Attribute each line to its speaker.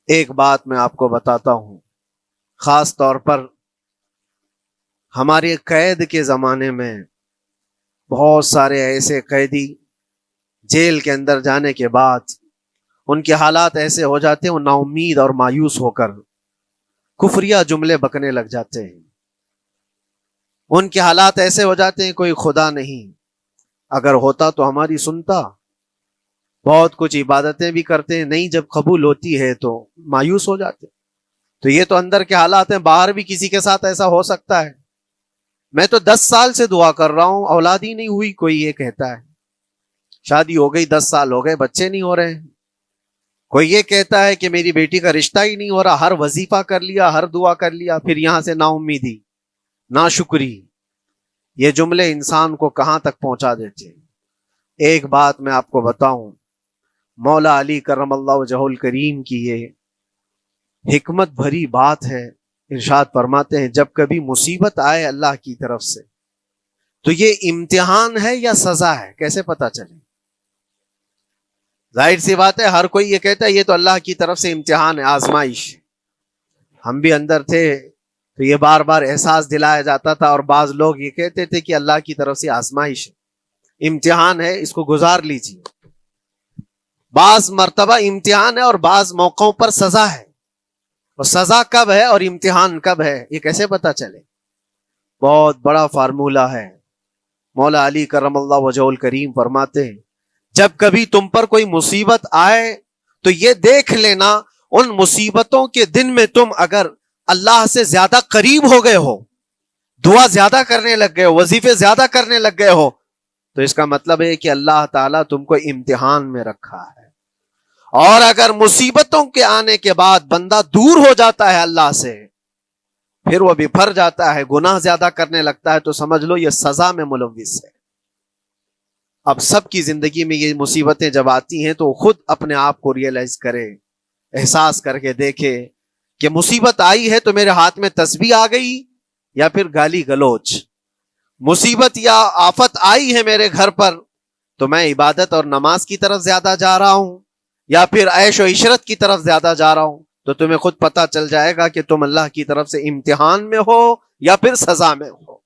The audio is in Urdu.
Speaker 1: ایک بات میں آپ کو بتاتا ہوں، خاص طور پر ہمارے قید کے زمانے میں بہت سارے ایسے قیدی جیل کے اندر جانے کے بعد ان کے حالات ایسے ہو جاتے ہیں، وہ نا امید اور مایوس ہو کر کفریہ جملے بکنے لگ جاتے ہیں۔ ان کے حالات ایسے ہو جاتے ہیں کوئی خدا نہیں، اگر ہوتا تو ہماری سنتا، بہت کچھ عبادتیں بھی کرتے ہیں، نہیں جب قبول ہوتی ہے تو مایوس ہو جاتے ہیں۔ تو یہ تو اندر کے حالات ہیں، باہر بھی کسی کے ساتھ ایسا ہو سکتا ہے۔ میں تو 10 سال سے دعا کر رہا ہوں، اولاد ہی نہیں ہوئی، کوئی یہ کہتا ہے شادی ہو گئی 10 سال ہو گئے بچے نہیں ہو رہے ہیں، کوئی یہ کہتا ہے کہ میری بیٹی کا رشتہ ہی نہیں ہو رہا، ہر وظیفہ کر لیا، ہر دعا کر لیا، پھر یہاں سے نا امیدی، ناشکری، یہ جملے انسان کو کہاں تک پہنچا دیتے ہیں۔ ایک بات میں آپ کو بتاؤں، مولا علی کرم اللہ وجہہ الکریم کی یہ حکمت بھری بات ہے، ارشاد فرماتے ہیں جب کبھی مصیبت آئے اللہ کی طرف سے تو یہ امتحان ہے یا سزا ہے، کیسے پتا چلے؟ ظاہر سی بات ہے، ہر کوئی یہ کہتا ہے یہ تو اللہ کی طرف سے امتحان ہے، آزمائش۔ ہم بھی اندر تھے تو یہ بار بار احساس دلایا جاتا تھا، اور بعض لوگ یہ کہتے تھے کہ اللہ کی طرف سے آزمائش ہے، امتحان ہے، اس کو گزار لیجیے۔ بعض مرتبہ امتحان ہے اور بعض موقعوں پر سزا ہے، اور سزا کب ہے اور امتحان کب ہے یہ کیسے پتا چلے؟ بہت بڑا فارمولہ ہے۔ مولا علی کرم اللہ وجہ الکریم فرماتے ہیں جب کبھی تم پر کوئی مصیبت آئے تو یہ دیکھ لینا ان مصیبتوں کے دن میں تم اگر اللہ سے زیادہ قریب ہو گئے ہو، دعا زیادہ کرنے لگ گئے ہو، وظیفے زیادہ کرنے لگ گئے ہو، تو اس کا مطلب ہے کہ اللہ تعالیٰ تم کو امتحان میں رکھا ہے۔ اور اگر مصیبتوں کے آنے کے بعد بندہ دور ہو جاتا ہے اللہ سے، پھر وہ بفر جاتا ہے، گناہ زیادہ کرنے لگتا ہے، تو سمجھ لو یہ سزا میں ملوث ہے۔ اب سب کی زندگی میں یہ مصیبتیں جب آتی ہیں تو خود اپنے آپ کو ریئلائز کرے، احساس کر کے دیکھے کہ مصیبت آئی ہے تو میرے ہاتھ میں تسبیح آ گئی یا پھر گالی گلوچ، مصیبت یا آفت آئی ہے میرے گھر پر تو میں عبادت اور نماز کی طرف زیادہ جا رہا ہوں یا پھر عیش و عشرت کی طرف زیادہ جا رہا ہوں، تو تمہیں خود پتہ چل جائے گا کہ تم اللہ کی طرف سے امتحان میں ہو یا پھر سزا میں ہو۔